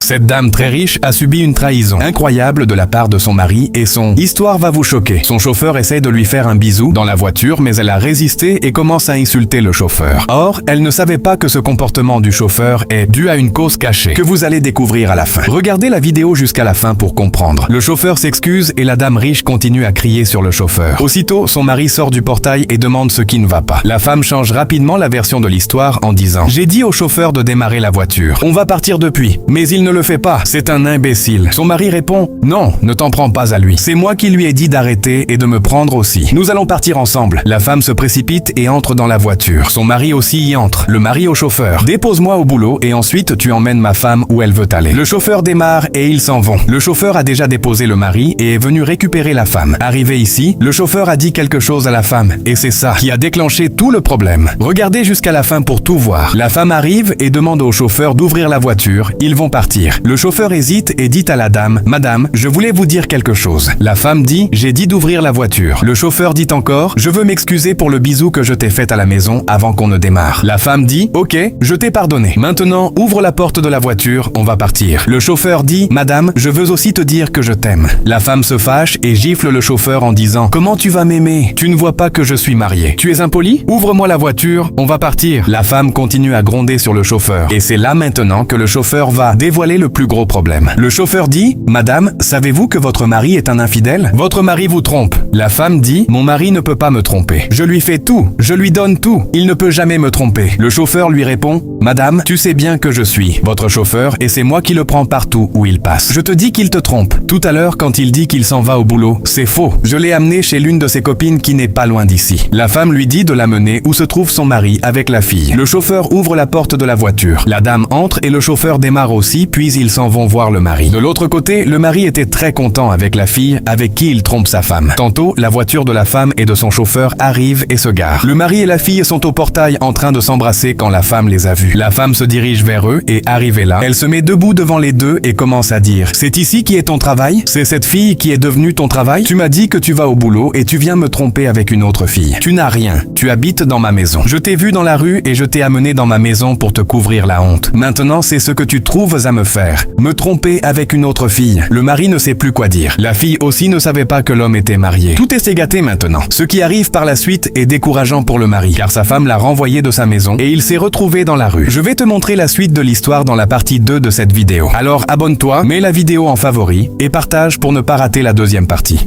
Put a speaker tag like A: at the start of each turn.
A: Cette dame très riche a subi une trahison incroyable de la part de son mari et son histoire va vous choquer. Son chauffeur essaie de lui faire un bisou dans la voiture, mais elle a résisté et commence à insulter le chauffeur. Or, elle ne savait pas que ce comportement du chauffeur est dû à une cause cachée, que vous allez découvrir à la fin. Regardez la vidéo jusqu'à la fin pour comprendre. Le chauffeur s'excuse et la dame riche continue à crier sur le chauffeur. Aussitôt, son mari sort du portail et demande ce qui ne va pas. La femme change rapidement la version de l'histoire en disant « J'ai dit au chauffeur de démarrer la voiture. On va partir depuis. Mais il ne le fait pas. C'est un imbécile. » Son mari répond « Non, ne t'en prends pas à lui. C'est moi qui lui ai dit d'arrêter et de me prendre aussi. Nous allons partir ensemble. » La femme se précipite et entre dans la voiture. Son mari aussi y entre. Le mari au chauffeur. « Dépose-moi au boulot et ensuite tu emmènes ma femme où elle veut aller. » Le chauffeur démarre et ils s'en vont. Le chauffeur a déjà déposé le mari et est venu récupérer la femme. Arrivé ici, le chauffeur a dit quelque chose à la femme et c'est ça qui a déclenché tout le problème. Regardez jusqu'à la fin pour tout voir. La femme arrive et demande au chauffeur d'ouvrir la voiture. Ils vont partir. Le chauffeur hésite et dit à la dame « Madame, je voulais vous dire quelque chose. » La femme dit « J'ai dit d'ouvrir la voiture. » Le chauffeur dit encore « Je veux m'excuser pour le bisou que je t'ai fait à la maison avant qu'on ne démarre. » La femme dit « Ok, je t'ai pardonné. Maintenant, ouvre la porte de la voiture, on va partir. » Le chauffeur dit « Madame, je veux aussi te dire que je t'aime. » La femme se fâche et gifle le chauffeur en disant « Comment tu vas m'aimer? Tu ne vois pas que je suis marié. Tu es impoli? Ouvre-moi la voiture, on va partir. » La femme continue à gronder sur le chauffeur. Et c'est là maintenant que le chauffeur va dévoiler le plus gros problème. Le chauffeur dit « Madame, savez-vous que votre mari est un infidèle? Votre mari vous trompe. » La femme dit « Mon mari ne peut pas me tromper. Je lui fais tout. Je lui donne tout. Il ne peut jamais me tromper. » Le chauffeur lui répond « Madame, tu sais bien que je suis votre chauffeur et c'est moi qui le prends partout où il passe. Je te dis qu'il te trompe. Tout à l'heure, quand il dit qu'il s'en va au boulot, c'est faux. Je l'ai amené chez l'une de ses copines qui n'est pas loin d'ici. » La femme lui dit de l'amener où se trouve son mari avec la fille. Le chauffeur ouvre la porte de la voiture. La dame entre et le chauffeur démarre aussi, puis ils s'en vont voir le mari. De l'autre côté, le mari était très content avec la fille avec qui il trompe sa femme. Tantôt, la voiture de la femme et de son chauffeur arrive et se gare. Le mari et la fille sont au portail en train de s'embrasser quand la femme les a vus. La femme se dirige vers eux et arrivée là, elle se met debout devant les deux et commence à dire « C'est ici qui est ton travail? C'est cette fille qui est devenue ton travail? Tu m'as dit que tu vas au boulot et tu viens me tromper avec une autre fille. Tu n'as rien. Tu habites dans ma maison. Je t'ai vu dans la rue et je t'ai amené dans ma maison pour te couvrir la honte. Maintenant, c'est ce que tu trouves à me faire. Me tromper avec une autre fille. » Le mari ne sait plus quoi dire. La fille aussi ne savait pas que l'homme était marié. Tout est gâté maintenant. Ce qui arrive par la suite est décourageant pour le mari, car sa femme l'a renvoyé de sa maison et il s'est retrouvé dans la rue. Je vais te montrer la suite de l'histoire dans la partie 2 de cette vidéo. Alors abonne-toi, mets la vidéo en favori et partage pour ne pas rater la deuxième partie.